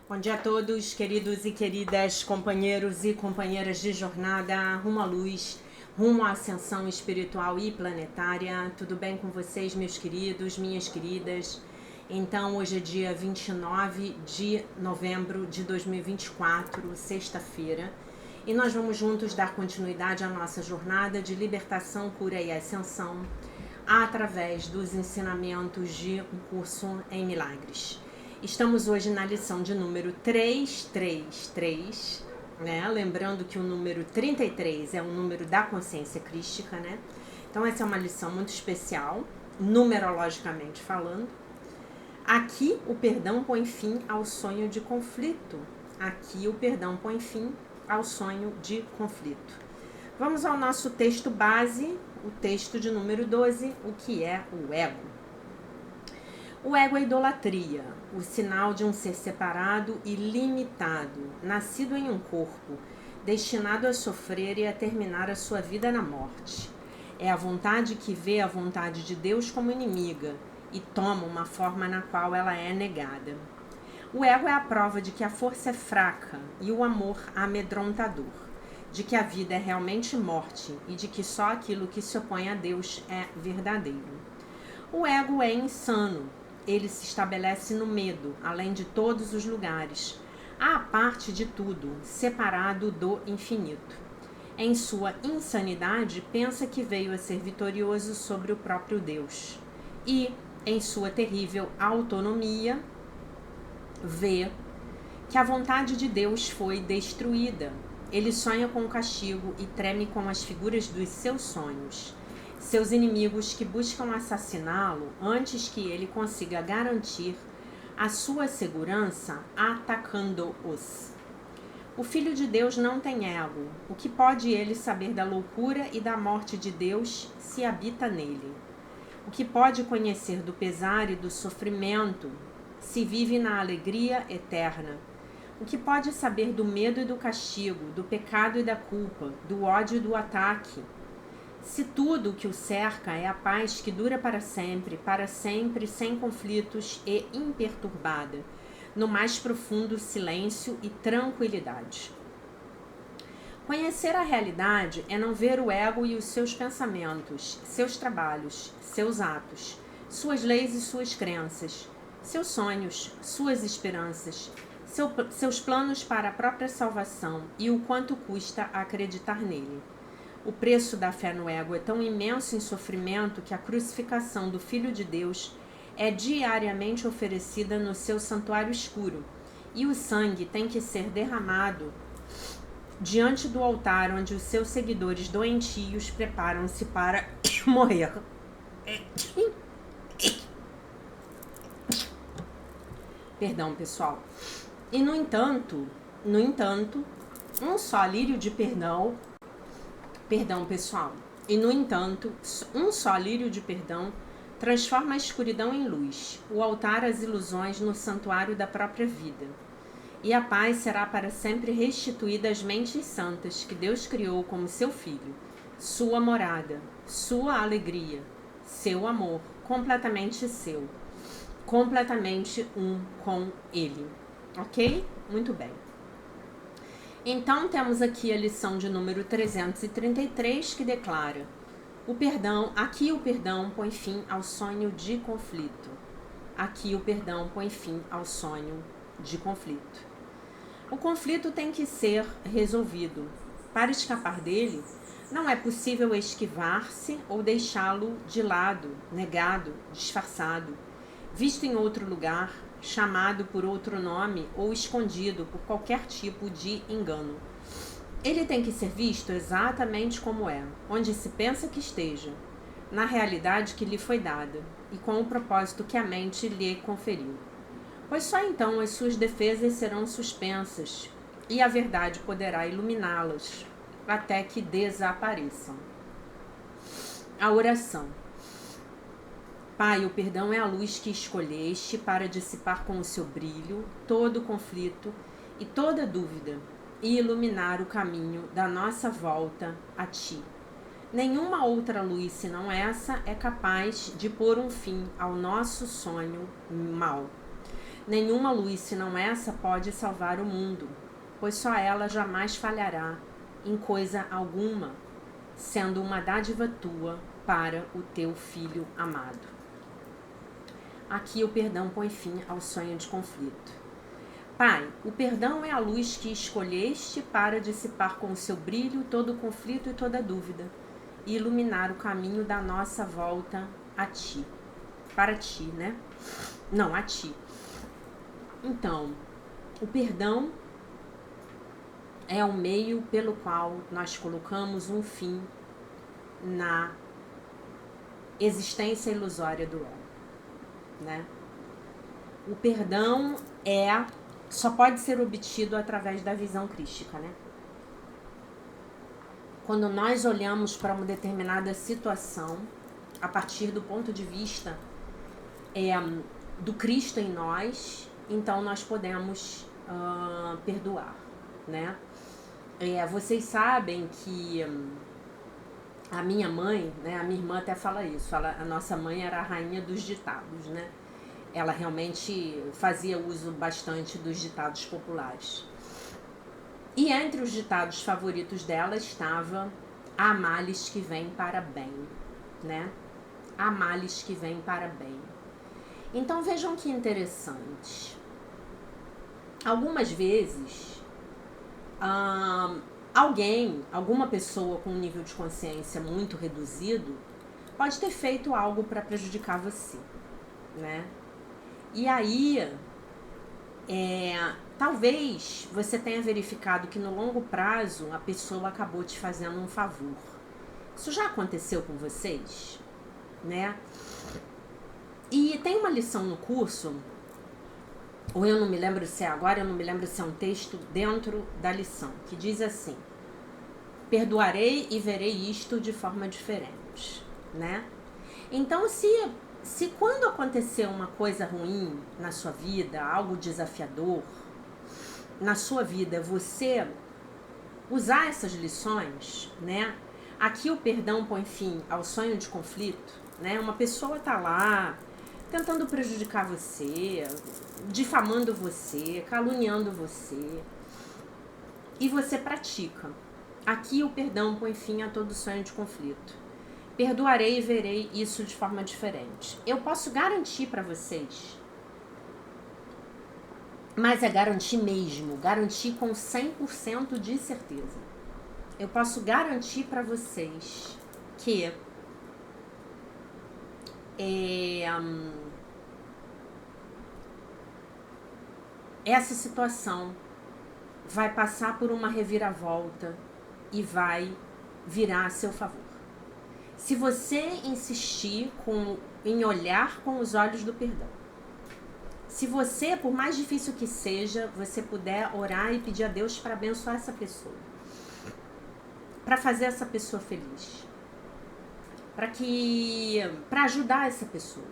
Bom dia a todos, queridos e queridas companheiros e companheiras de jornada rumo à luz, rumo à ascensão espiritual e planetária. Tudo bem com vocês, meus queridos, minhas queridas? Então, hoje é dia 29 de novembro de 2024, sexta-feira, e nós vamos juntos dar continuidade à nossa jornada de libertação, cura e ascensão através dos ensinamentos de um curso em milagres. Estamos hoje na lição de número 333, né? Lembrando que o número 33 é o número da consciência crística, né? Então essa é uma lição muito especial, numerologicamente falando. Aqui o perdão põe fim ao sonho de conflito. Aqui o perdão põe fim ao sonho de conflito. Vamos ao nosso texto base, o texto de número 12, o que é o ego. O ego é idolatria, o sinal de um ser separado e limitado, nascido em um corpo, destinado a sofrer e a terminar a sua vida na morte. É a vontade que vê a vontade de Deus como inimiga e toma uma forma na qual ela é negada. O ego é a prova de que a força é fraca e o amor amedrontador, de que a vida é realmente morte e de que só aquilo que se opõe a Deus é verdadeiro. O ego é insano. Ele se estabelece no medo, além de todos os lugares, à parte de tudo, separado do infinito. Em sua insanidade, pensa que veio a ser vitorioso sobre o próprio Deus. E, em sua terrível autonomia, vê que a vontade de Deus foi destruída. Ele sonha com o castigo e treme com as figuras dos seus sonhos. Seus inimigos que buscam assassiná-lo antes que ele consiga garantir a sua segurança, atacando-os. O Filho de Deus não tem ego. O que pode ele saber da loucura e da morte de Deus se habita nele? O que pode conhecer do pesar e do sofrimento se vive na alegria eterna? O que pode saber do medo e do castigo, do pecado e da culpa, do ódio e do ataque? Se tudo o que o cerca é a paz que dura para sempre, sem conflitos e imperturbada, no mais profundo silêncio e tranquilidade. Conhecer a realidade é não ver o ego e os seus pensamentos, seus trabalhos, seus atos, suas leis e suas crenças, seus sonhos, suas esperanças, seus planos para a própria salvação e o quanto custa acreditar nele. O preço da fé no ego é tão imenso em sofrimento que a crucificação do Filho de Deus é diariamente oferecida no seu santuário escuro, e o sangue tem que ser derramado diante do altar onde os seus seguidores doentios preparam-se para morrer. Perdão, pessoal. E no entanto, um só lírio de perdão, pessoal. E no entanto, um só lírio de perdão transforma a escuridão em luz, o altar as ilusões no santuário da própria vida. E a paz será para sempre restituída às mentes santas que Deus criou como seu filho, sua morada, sua alegria, seu amor, completamente seu, completamente um com ele. Ok? Muito bem. Então, temos aqui a lição de número 333, que declara: aqui o perdão põe fim ao sonho de conflito. Aqui o perdão põe fim ao sonho de conflito. O conflito tem que ser resolvido. Para escapar dele, não é possível esquivar-se ou deixá-lo de lado, negado, disfarçado, visto em outro lugar, chamado por outro nome ou escondido por qualquer tipo de engano. Ele tem que ser visto exatamente como é, onde se pensa que esteja, na realidade que lhe foi dada e com o propósito que a mente lhe conferiu. Pois só então as suas defesas serão suspensas e a verdade poderá iluminá-las até que desapareçam. A oração. Pai, o perdão é a luz que escolheste para dissipar com o seu brilho todo o conflito e toda dúvida e iluminar o caminho da nossa volta a Ti. Nenhuma outra luz senão essa é capaz de pôr um fim ao nosso sonho mau. Nenhuma luz senão essa pode salvar o mundo, pois só ela jamais falhará em coisa alguma, sendo uma dádiva tua para o teu filho amado. Aqui o perdão põe fim ao sonho de conflito. Pai, o perdão é a luz que escolheste para dissipar com o seu brilho todo o conflito e toda dúvida, e iluminar o caminho da nossa volta a ti. Para ti, né? Não, a ti. Então, o perdão é o meio pelo qual nós colocamos um fim na existência ilusória do homem, né? O perdão só pode ser obtido através da visão crística, né? Quando nós olhamos para uma determinada situação a partir do ponto de vista do Cristo em nós, então nós podemos perdoar, né? Vocês sabem que a minha mãe, né, a minha irmã até fala isso, a nossa mãe era a rainha dos ditados, né? Ela realmente fazia uso bastante dos ditados populares. E entre os ditados favoritos dela estava: há males que vêm para bem, né? Há males que vêm para bem. Então vejam que interessante. Algumas vezes, alguma pessoa com um nível de consciência muito reduzido pode ter feito algo para prejudicar você, né? E aí, talvez você tenha verificado que no longo prazo a pessoa acabou te fazendo um favor. Isso já aconteceu com vocês, né? E tem uma lição no curso, ou eu não me lembro se é agora, eu não me lembro se é um texto dentro da lição, que diz assim: perdoarei e verei isto de forma diferente, né? Então, se quando acontecer uma coisa ruim na sua vida, algo desafiador na sua vida, você usar essas lições, né? Aqui o perdão põe fim ao sonho de conflito, né? Uma pessoa tá lá tentando prejudicar você, difamando você, caluniando você, e você pratica. Aqui o perdão põe fim a todo sonho de conflito. Perdoarei e verei isso de forma diferente. Eu posso garantir para vocês, mas é garantir mesmo, garantir com 100% de certeza. Eu posso garantir para vocês que essa situação vai passar por uma reviravolta e vai virar a seu favor. Se você insistir em olhar com os olhos do perdão, se você, por mais difícil que seja, você puder orar e pedir a Deus para abençoar essa pessoa, para fazer essa pessoa feliz, para ajudar essa pessoa,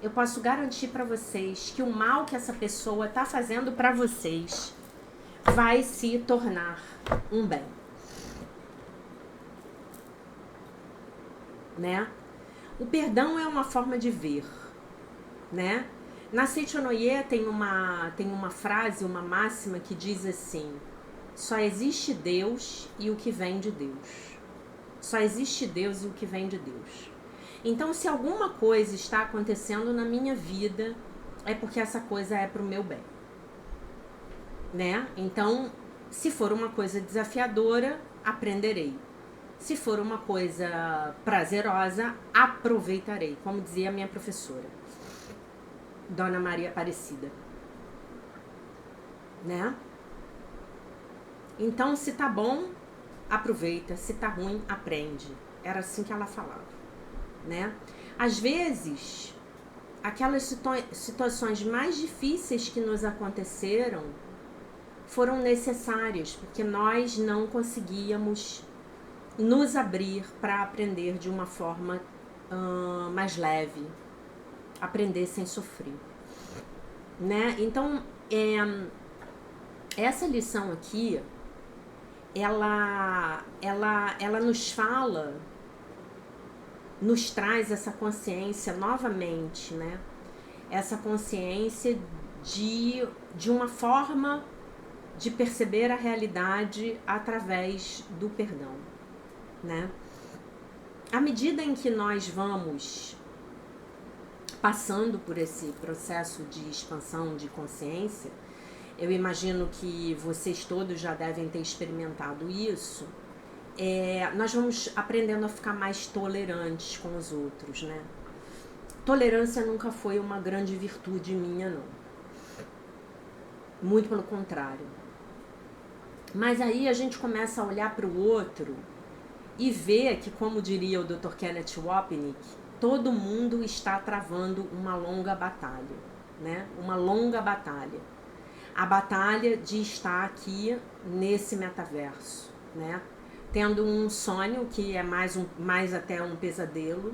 eu posso garantir para vocês que o mal que essa pessoa está fazendo para vocês vai se tornar um bem, né? O perdão é uma forma de ver, né? Na Seichonoye tem uma frase, uma máxima que diz assim: só existe Deus e o que vem de Deus. Só existe Deus e o que vem de Deus. Então, se alguma coisa está acontecendo na minha vida, é porque essa coisa é para o meu bem, né? Então, se for uma coisa desafiadora, aprenderei. Se for uma coisa prazerosa, aproveitarei, como dizia a minha professora, Dona Maria Aparecida, né? Então, se tá bom, aproveita, se tá ruim, aprende. Era assim que ela falava, né? Às vezes, aquelas situações mais difíceis que nos aconteceram foram necessárias, porque nós não conseguíamos nos abrir para aprender de uma forma mais leve, aprender sem sofrer, né? Então, essa lição aqui, ela nos fala, nos traz essa consciência novamente, né? essa consciência de uma forma de perceber a realidade através do perdão, né? À medida em que nós vamos passando por esse processo de expansão de consciência, eu imagino que vocês todos já devem ter experimentado isso, nós vamos aprendendo a ficar mais tolerantes com os outros, né? Tolerância nunca foi uma grande virtude minha, não. Muito pelo contrário. Mas aí a gente começa a olhar para o outro e ver que, como diria o Dr. Kenneth Wapnick, todo mundo está travando uma longa batalha, né? Uma longa batalha. A batalha de estar aqui nesse metaverso, né? Tendo um sonho que é mais até um pesadelo,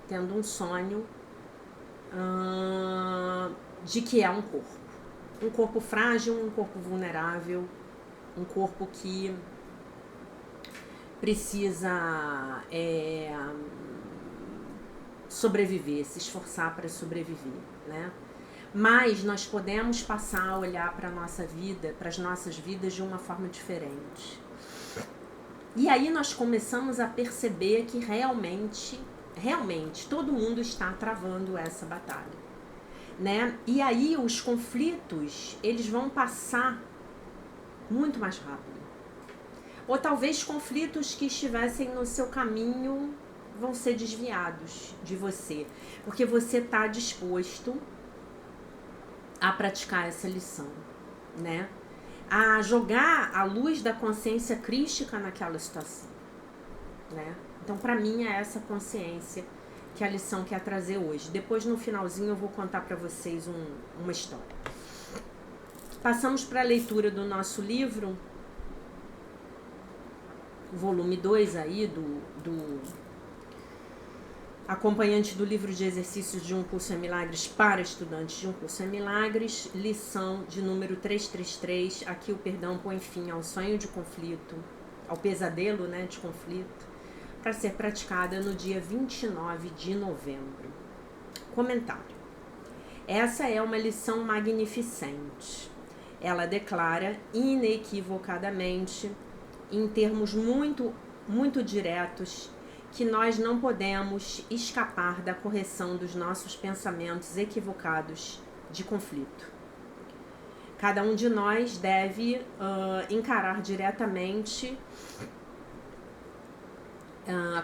tendo um sonho de que é um corpo frágil, um corpo vulnerável, um corpo que precisa sobreviver, se esforçar para sobreviver, né? Mas nós podemos passar a olhar para a nossa vida, para as nossas vidas de uma forma diferente. E aí nós começamos a perceber que realmente todo mundo está travando essa batalha, né? E aí os conflitos, eles vão passar muito mais rápido. Ou talvez conflitos que estivessem no seu caminho vão ser desviados de você, porque você está disposto a praticar essa lição, né? A jogar a luz da consciência crística naquela situação, né? Então, para mim, é essa consciência que a lição quer trazer hoje. Depois, no finalzinho, eu vou contar para vocês uma história. Passamos para a leitura do nosso livro, volume 2 aí, do acompanhante do livro de exercícios de Um Curso em Milagres para estudantes de Um Curso em Milagres, lição de número 333. Aqui o perdão põe fim ao sonho de conflito, ao pesadelo, né, de conflito, para ser praticada no dia 29 de novembro. Comentário. Essa é uma lição magnificente. Ela declara inequivocadamente, em termos muito, muito diretos, que nós não podemos escapar da correção dos nossos pensamentos equivocados de conflito. Cada um de nós deve encarar diretamente,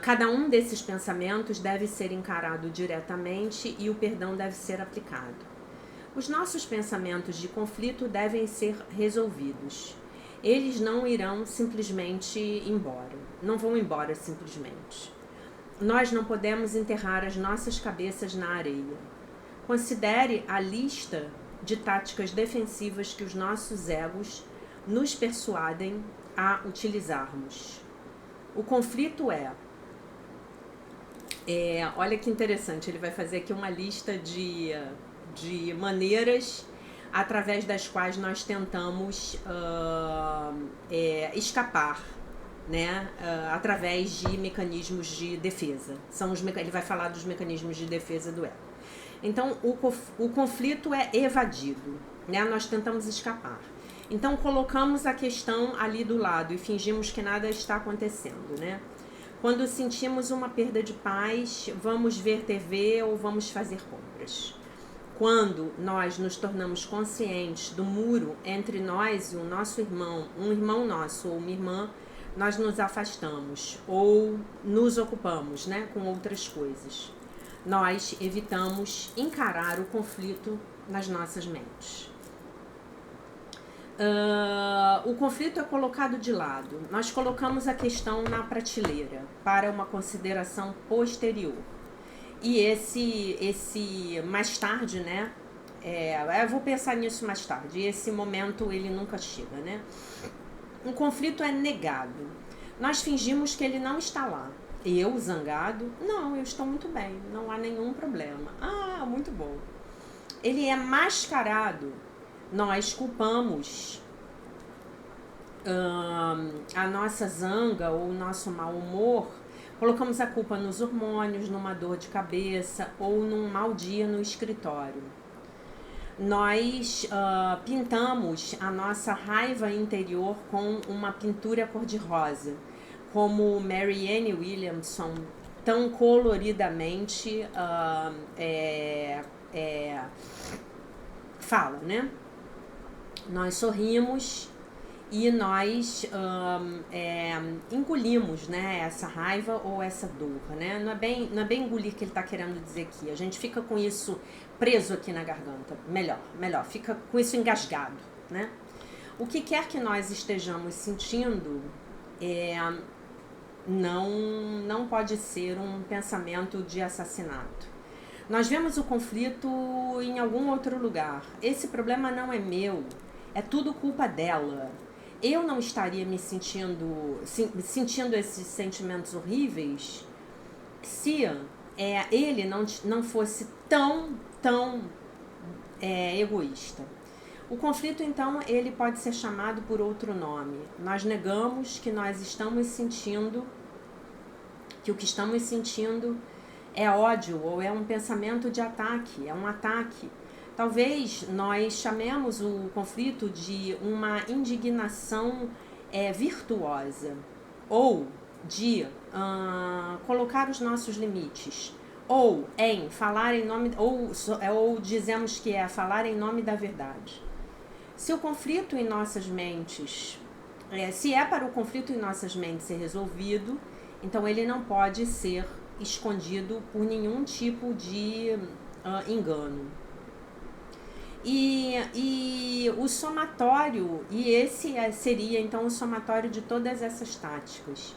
cada um desses pensamentos deve ser encarado diretamente e o perdão deve ser aplicado. Os nossos pensamentos de conflito devem ser resolvidos. Eles não irão simplesmente embora, não vão embora simplesmente. Nós não podemos enterrar as nossas cabeças na areia. Considere a lista de táticas defensivas que os nossos egos nos persuadem a utilizarmos. O conflito olha que interessante, ele vai fazer aqui uma lista de maneiras através das quais nós tentamos escapar, né, através de mecanismos de defesa. Ele vai falar dos mecanismos de defesa do ego. Então, o conflito é evadido, né? Nós tentamos escapar. Então, colocamos a questão ali do lado e fingimos que nada está acontecendo, né? Quando sentimos uma perda de paz, vamos ver TV ou vamos fazer compras. Quando nós nos tornamos conscientes do muro entre nós e o nosso irmão, um irmão nosso ou uma irmã, nós nos afastamos ou nos ocupamos, né, com outras coisas. Nós evitamos encarar o conflito nas nossas mentes. O conflito é colocado de lado. Nós colocamos a questão na prateleira para uma consideração posterior. E esse mais tarde, né? Eu vou pensar nisso mais tarde. E esse momento ele nunca chega, né? Um conflito é negado. Nós fingimos que ele não está lá. Eu, zangado, não, eu estou muito bem, não há nenhum problema. Ah, muito bom. Ele é mascarado. Nós culpamos a nossa zanga ou o nosso mau humor Colocamos a culpa nos hormônios, numa dor de cabeça ou num mau dia no escritório. Nós pintamos a nossa raiva interior com uma pintura cor-de-rosa, como Marianne Williamson tão coloridamente fala, né? Nós sorrimos e nós engolimos, né, essa raiva ou essa dor, né? Não é bem engolir que ele está querendo dizer aqui. A gente fica com isso preso aqui na garganta. Melhor, fica com isso engasgado, né? O que quer que nós estejamos sentindo não pode ser um pensamento de assassinato. Nós vemos o conflito em algum outro lugar. Esse problema não é meu, é tudo culpa dela. Eu não estaria me sentindo esses sentimentos horríveis se ele não fosse tão egoísta. O conflito, então, ele pode ser chamado por outro nome. Nós negamos que nós estamos sentindo, que o que estamos sentindo é ódio ou é um pensamento de ataque, é um ataque. Talvez nós chamemos o conflito de uma indignação virtuosa, ou de colocar os nossos limites, ou em falar em nome, ou dizemos que é falar em nome da verdade. Se o conflito em nossas mentes, se é para o conflito em nossas mentes ser resolvido, então ele não pode ser escondido por nenhum tipo de engano. E o somatório, e esse seria então o somatório de todas essas táticas.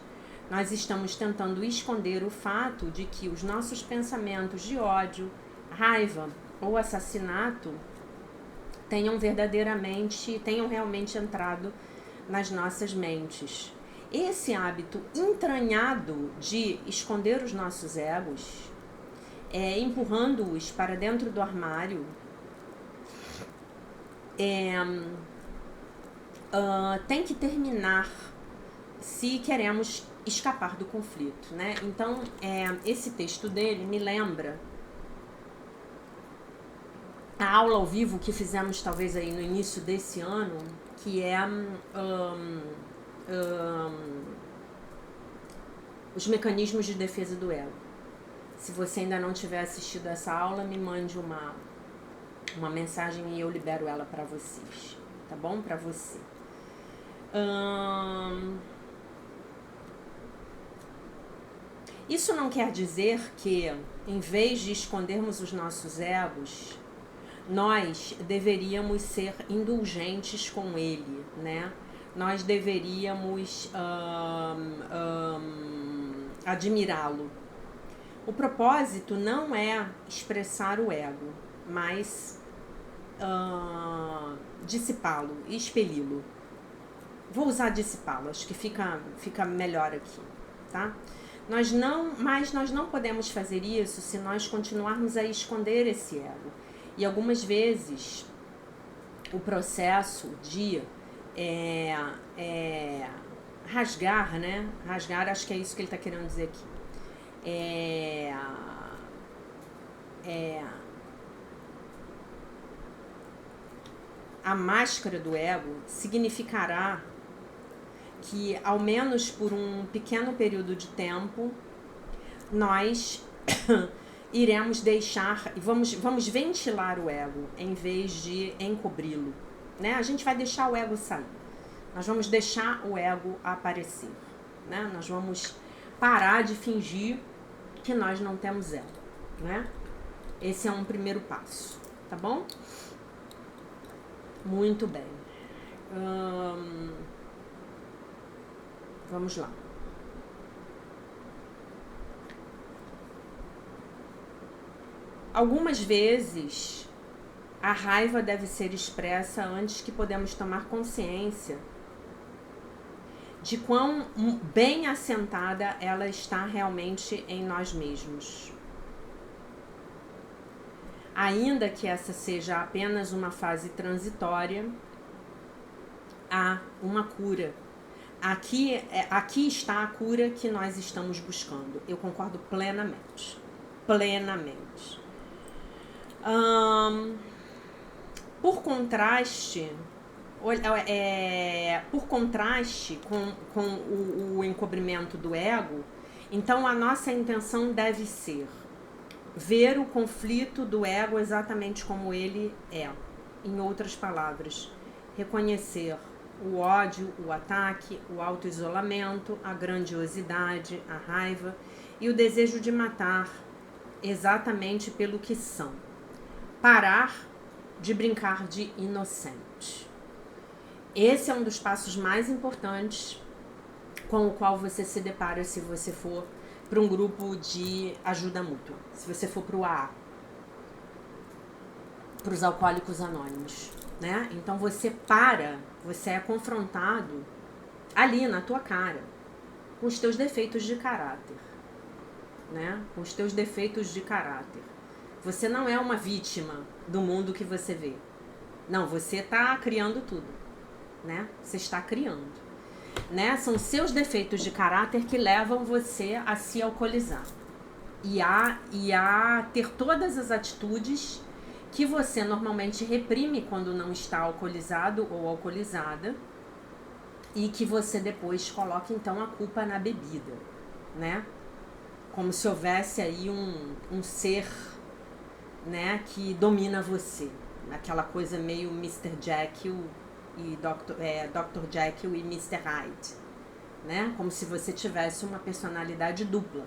Nós estamos tentando esconder o fato de que os nossos pensamentos de ódio, raiva ou assassinato tenham realmente entrado nas nossas mentes. Esse hábito entranhado de esconder os nossos egos, empurrando-os para dentro do armário, tem que terminar se queremos escapar do conflito, né? Então, esse texto dele me lembra a aula ao vivo que fizemos talvez aí no início desse ano, que é os mecanismos de defesa do ego. Se você ainda não tiver assistido essa aula, me mande uma mensagem e eu libero ela para vocês, tá bom? Para você. Isso não quer dizer que, em vez de escondermos os nossos egos, nós deveríamos ser indulgentes com ele, né? Nós deveríamos admirá-lo. O propósito não é expressar o ego, mas dissipá-lo, expeli-lo. Vou usar dissipá-lo, acho que fica melhor aqui, tá? Mas nós não podemos fazer isso se nós continuarmos a esconder esse ego. E algumas vezes o processo de rasgar, né? Rasgar, acho que é isso que ele está querendo dizer aqui. A máscara do ego significará que, ao menos por um pequeno período de tempo, nós iremos deixar, vamos ventilar o ego em vez de encobri-lo, né? A gente vai deixar o ego sair, nós vamos deixar o ego aparecer, né? Nós vamos parar de fingir que nós não temos ego, né? Esse é um primeiro passo, tá bom? Muito bem. Vamos lá. Algumas vezes a raiva deve ser expressa antes que podemos tomar consciência de quão bem assentada ela está realmente em nós mesmos. Ainda que essa seja apenas uma fase transitória, há uma cura. aqui está a cura que nós estamos buscando. Eu concordo plenamente. Plenamente. Por contraste, com o encobrimento do ego, então a nossa intenção deve ser ver o conflito do ego exatamente como ele é. Em outras palavras, reconhecer o ódio, o ataque, o autoisolamento, a grandiosidade, a raiva e o desejo de matar exatamente pelo que são. Parar de brincar de inocente. Esse é um dos passos mais importantes com o qual você se depara se você for para um grupo de ajuda mútua, se você for para o AA, para os alcoólicos anônimos, né? Então você é confrontado ali na tua cara com os teus defeitos de caráter, né? Com os teus defeitos de caráter. Você não é uma vítima do mundo que você vê. Não, você está criando tudo, né? Você está criando, né? São seus defeitos de caráter que levam você a se alcoolizar e a ter todas as atitudes que você normalmente reprime quando não está alcoolizado ou alcoolizada e que você depois coloca então a culpa na bebida, né? Como se houvesse aí um ser, né, que domina você, aquela coisa meio Mr. Jekyll e Dr. Jekyll e Mr. Hyde, né? Como se você tivesse uma personalidade dupla,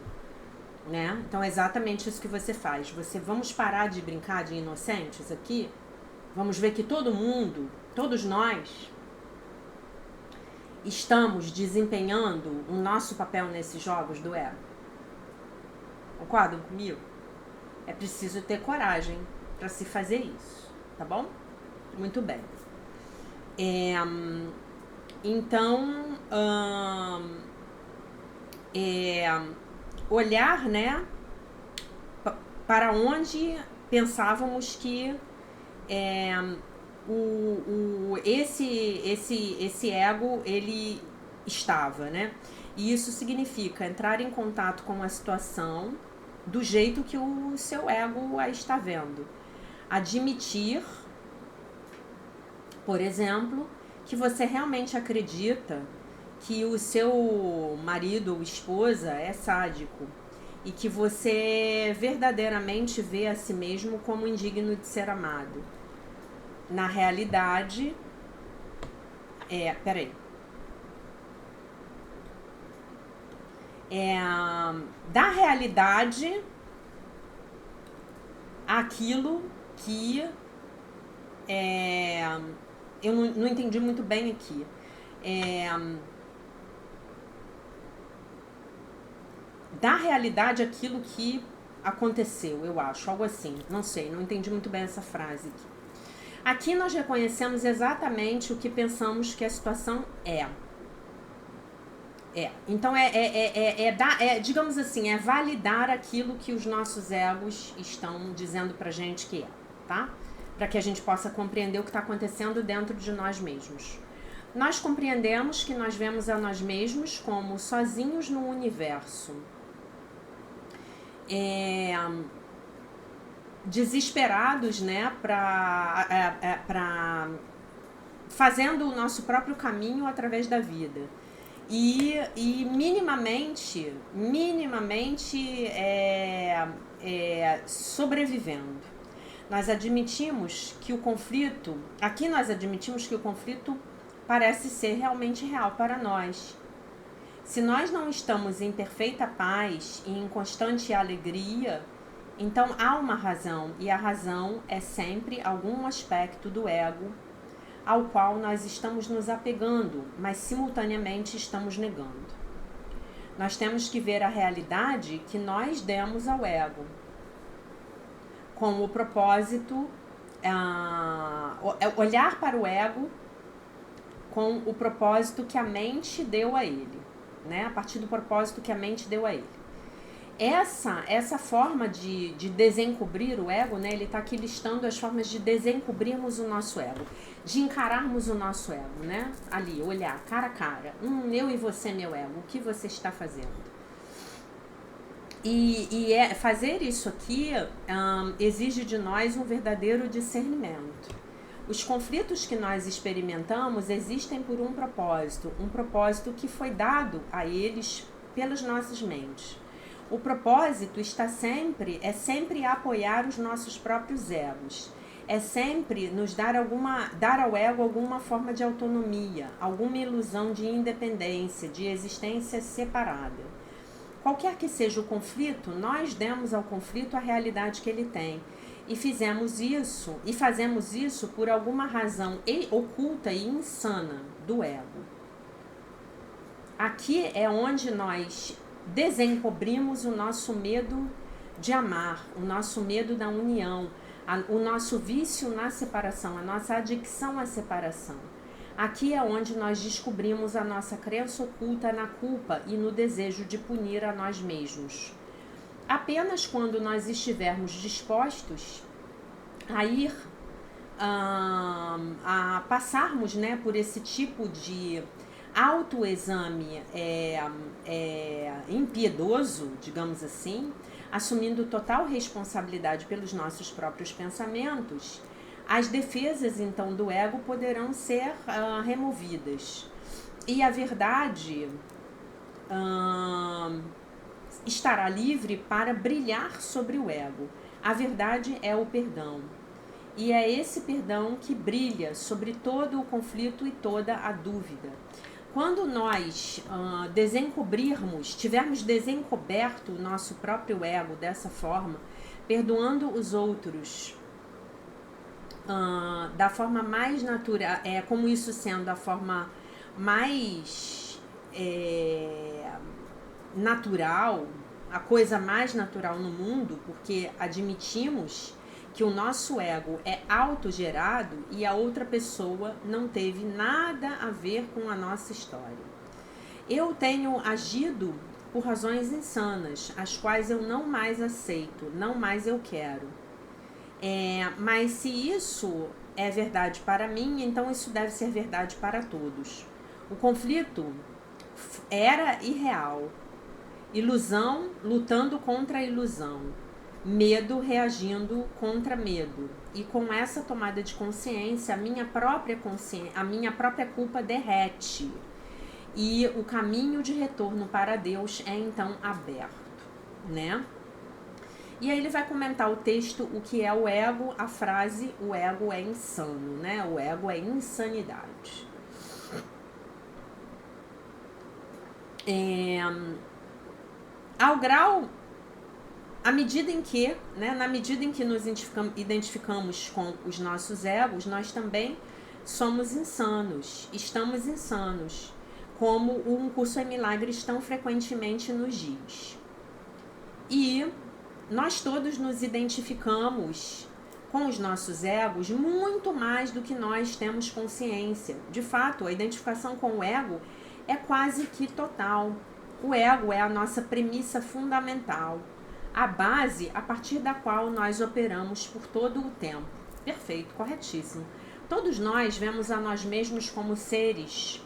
né? Então é exatamente isso que você faz. Vamos parar de brincar de inocentes aqui? Vamos ver que todo mundo, todos nós, estamos desempenhando o nosso papel nesses jogos do ego. Concordam comigo? É preciso ter coragem para se fazer isso, tá bom? Muito bem. Então, olhar, né, para onde pensávamos que esse ego ele estava, né? E isso significa entrar em contato com a situação do jeito que o seu ego a está vendo. Admitir, por exemplo, que você realmente acredita que o seu marido ou esposa é sádico e que você verdadeiramente vê a si mesmo como indigno de ser amado. Na realidade, da realidade aquilo que eu não entendi muito bem aqui. Da realidade aquilo que aconteceu, eu acho, algo assim, não sei, não entendi muito bem essa frase aqui. Aqui nós reconhecemos exatamente o que pensamos que a situação é. Então digamos assim, é validar aquilo que os nossos egos estão dizendo pra gente que é, tá? Para que a gente possa compreender o que está acontecendo dentro de nós mesmos. Nós compreendemos que nós vemos a nós mesmos como sozinhos no universo. Desesperados, né, fazendo o nosso próprio caminho através da vida. E minimamente sobrevivendo. Nós admitimos que o conflito, aqui nós admitimos que o conflito parece ser realmente real para nós. Se nós não estamos em perfeita paz e em constante alegria, então há uma razão, e a razão é sempre algum aspecto do ego ao qual nós estamos nos apegando, mas simultaneamente estamos negando. Nós temos que ver a realidade que nós demos ao ego, com o propósito, olhar para o ego com o propósito que a mente deu a ele, né? A partir do propósito que a mente deu a ele. Essa forma de desencobrir o ego, né? Ele está aqui listando as formas de desencobrirmos o nosso ego. de encararmos o nosso ego, né? Ali, olhar cara a cara. Eu e você, meu ego, o que você está fazendo? Fazer isso aqui exige de nós um verdadeiro discernimento. Os conflitos que nós experimentamos existem por um propósito que foi dado a eles pelas nossas mentes. O propósito é sempre apoiar os nossos próprios egos. É sempre nos dar ao ego alguma forma de autonomia, alguma ilusão de independência, de existência separada. Qualquer que seja o conflito, nós demos ao conflito a realidade que ele tem. E fazemos isso por alguma razão oculta e insana do ego. Aqui é onde nós desencobrimos o nosso medo de amar, o nosso medo da união, o nosso vício na separação, a nossa adicção à separação. Aqui é onde nós descobrimos a nossa crença oculta na culpa e no desejo de punir a nós mesmos. Apenas quando nós estivermos dispostos a ir a passarmos, né, por esse tipo de autoexame impiedoso, digamos assim, assumindo total responsabilidade pelos nossos próprios pensamentos, as defesas, então, do ego poderão ser removidas. E a verdade estará livre para brilhar sobre o ego. A verdade é o perdão. E é esse perdão que brilha sobre todo o conflito e toda a dúvida. Quando nós tivermos desencoberto o nosso próprio ego dessa forma, perdoando os outros da forma mais natural, como isso sendo a forma mais natural, a coisa mais natural no mundo, porque admitimos que o nosso ego é autogerado e a outra pessoa não teve nada a ver com a nossa história. Eu tenho agido por razões insanas, as quais eu não mais aceito, não mais eu quero. Mas se isso é verdade para mim, então isso deve ser verdade para todos. O conflito era irreal. Ilusão lutando contra a ilusão. Medo reagindo contra medo. E com essa tomada de consciência, a minha própria culpa derrete. E o caminho de retorno para Deus é então aberto, né? E aí ele vai comentar o texto, o que é o ego, a frase, o ego é insano, né? O ego é insanidade. Na medida em que nos identificamos com os nossos egos, nós também somos insanos, estamos insanos, como Um Curso em Milagres tão frequentemente nos diz. E nós todos nos identificamos com os nossos egos muito mais do que nós temos consciência. De fato, a identificação com o ego é quase que total. O ego é a nossa premissa fundamental, a base a partir da qual nós operamos por todo o tempo. Perfeito, corretíssimo. Todos nós vemos a nós mesmos como seres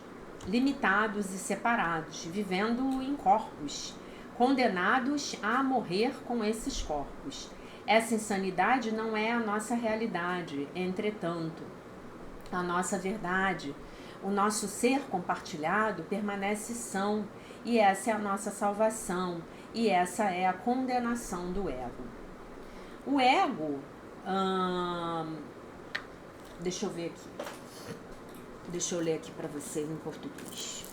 limitados e separados, vivendo em corpos, condenados a morrer com esses corpos. Essa insanidade não é a nossa realidade, entretanto, a nossa verdade, o nosso ser compartilhado permanece são, e essa é a nossa salvação, e essa é a condenação do ego. O ego, deixa eu ver aqui, deixa eu ler aqui para vocês em português.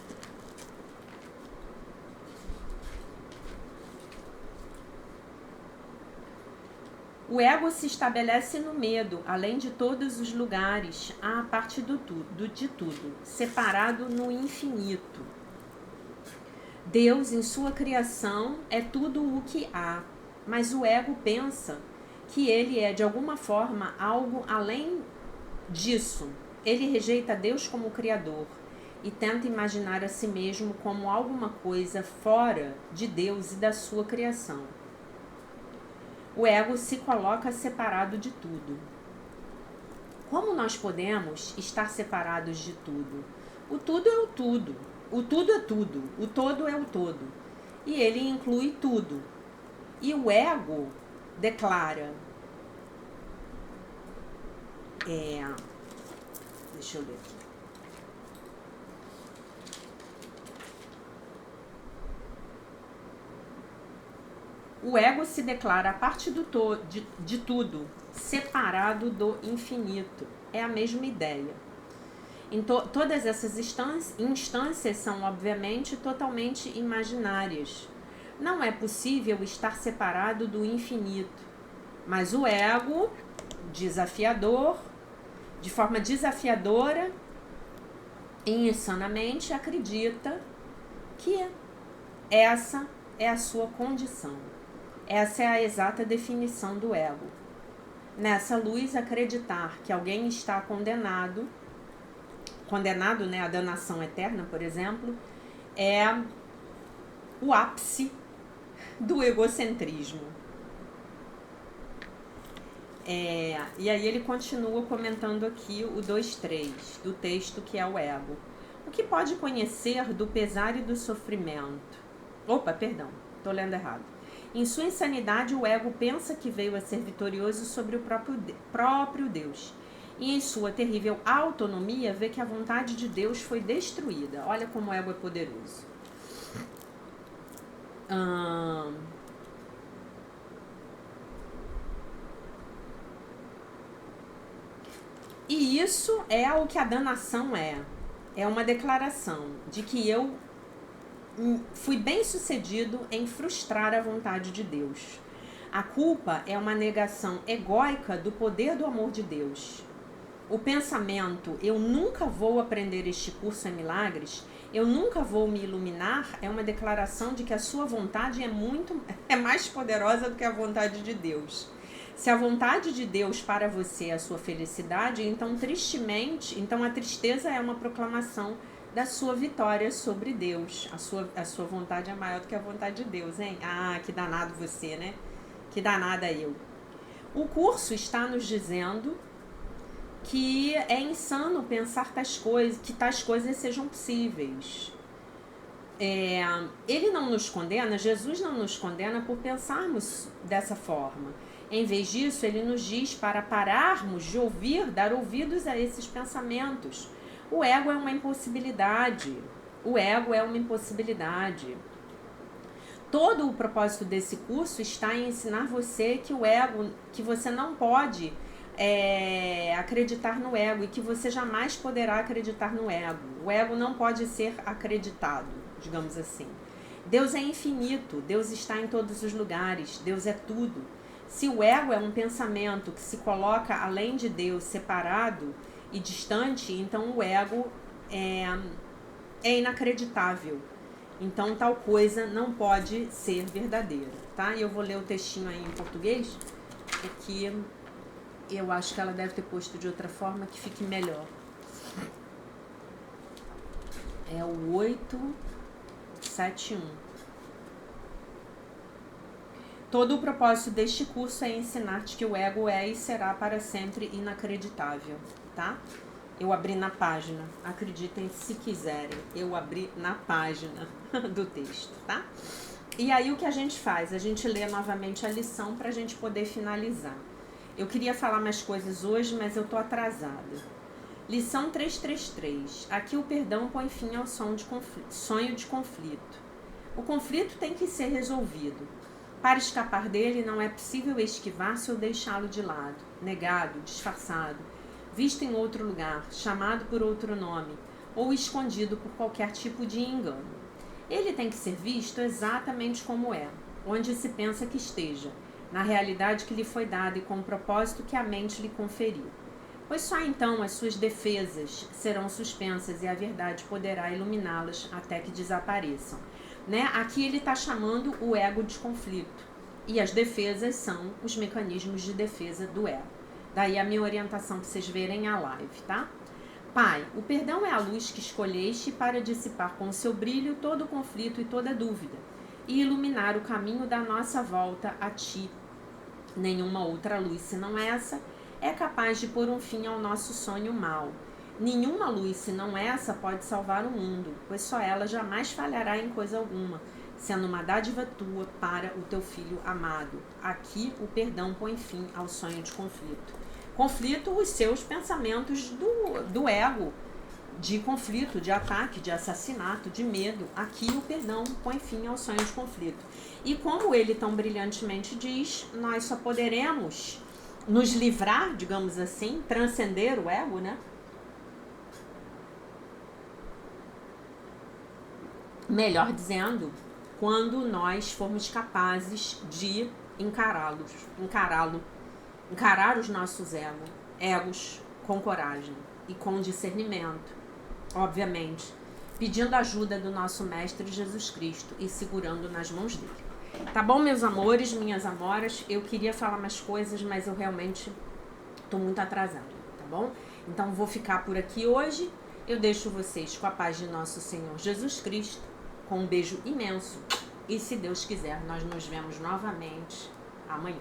O ego se estabelece no medo, além de todos os lugares, à parte de tudo, separado no infinito. Deus, em sua criação, é tudo o que há, mas o ego pensa que ele é, de alguma forma, algo além disso. Ele rejeita Deus como Criador e tenta imaginar a si mesmo como alguma coisa fora de Deus e da sua criação. O ego se coloca separado de tudo. Como nós podemos estar separados de tudo? O tudo é o tudo. O tudo é tudo. O todo é o todo. E ele inclui tudo. E o ego declara... deixa eu ler aqui. O ego se declara a parte de tudo, separado do infinito. É a mesma ideia. Todas essas instâncias são, obviamente, totalmente imaginárias. Não é possível estar separado do infinito. Mas o ego, desafiador, de forma desafiadora e insanamente, acredita que essa é a sua condição. Essa é a exata definição do ego. Nessa luz, acreditar que alguém está condenado, né, a danação eterna, por exemplo, é o ápice do egocentrismo. E aí ele continua comentando aqui o 2.3 do texto, que é o ego. O que pode conhecer do pesar e do sofrimento? Opa, perdão, estou lendo errado. Em sua insanidade, o ego pensa que veio a ser vitorioso sobre o próprio Deus. E em sua terrível autonomia, vê que a vontade de Deus foi destruída. Olha como o ego é poderoso. E isso é o que a danação é. É uma declaração de que eu fui bem sucedido em frustrar a vontade de Deus. A culpa é uma negação egóica do poder do amor de Deus. O pensamento, eu nunca vou aprender este curso em milagres, eu nunca vou me iluminar, é uma declaração de que a sua vontade é mais poderosa do que a vontade de Deus. Se a vontade de Deus para você é a sua felicidade, então a tristeza é uma proclamação da sua vitória sobre Deus. A sua vontade é maior do que a vontade de Deus, hein? Ah, que danado você, né? Que danada eu. O curso está nos dizendo que é insano pensar que tais coisas sejam possíveis. Ele não nos condena, Jesus não nos condena por pensarmos dessa forma. Em vez disso, ele nos diz para pararmos de dar ouvidos a esses pensamentos. O ego é uma impossibilidade. Todo o propósito desse curso está em ensinar você que você não pode acreditar no ego e que você jamais poderá acreditar no ego. O ego não pode ser acreditado, digamos assim. Deus é infinito, Deus está em todos os lugares, Deus é tudo. Se o ego é um pensamento que se coloca além de Deus, separado e distante, então o ego é inacreditável. Então tal coisa não pode ser verdadeira, tá? E eu vou ler o textinho aí em português, porque eu acho que ela deve ter posto de outra forma que fique melhor. É o 871. Todo o propósito deste curso é ensinar-te que o ego é e será para sempre inacreditável, tá? Eu abri na página, acreditem se quiserem, eu abri na página do texto, tá? E aí o que a gente faz? A gente lê novamente a lição para a gente poder finalizar. Eu queria falar mais coisas hoje, mas eu tô atrasada. Lição 333. Aqui o perdão põe fim ao sonho de conflito. O conflito tem que ser resolvido. Para escapar dele, não é possível esquivar-se ou deixá-lo de lado, negado, disfarçado, visto em outro lugar, chamado por outro nome, ou escondido por qualquer tipo de engano. Ele tem que ser visto exatamente como é, onde se pensa que esteja, na realidade que lhe foi dada e com o propósito que a mente lhe conferiu. Pois só então as suas defesas serão suspensas e a verdade poderá iluminá-las até que desapareçam. Né? Aqui ele está chamando o ego de conflito. E as defesas são os mecanismos de defesa do ego. Daí a minha orientação para vocês verem a live, tá? Pai, o perdão é a luz que escolheste para dissipar com o seu brilho todo o conflito e toda dúvida, e iluminar o caminho da nossa volta a ti. Nenhuma outra luz senão essa é capaz de pôr um fim ao nosso sonho mau. Nenhuma luz, senão essa, pode salvar o mundo, pois só ela jamais falhará em coisa alguma, sendo uma dádiva tua para o teu filho amado. Aqui o perdão põe fim ao sonho de conflito. Conflito, os seus pensamentos do ego, de conflito, de ataque, de assassinato, de medo. Aqui o perdão põe fim ao sonho de conflito. E como ele tão brilhantemente diz, nós só poderemos nos livrar, digamos assim, transcender o ego, né? Melhor dizendo, quando nós formos capazes de encarar os nossos egos com coragem e com discernimento, obviamente, pedindo ajuda do nosso Mestre Jesus Cristo e segurando nas mãos dele. Tá bom, meus amores, minhas amoras? Eu queria falar mais coisas, mas eu realmente tô muito atrasada, tá bom? Então vou ficar por aqui hoje. Eu deixo vocês com a paz de nosso Senhor Jesus Cristo, com um beijo imenso. E se Deus quiser, nós nos vemos novamente amanhã.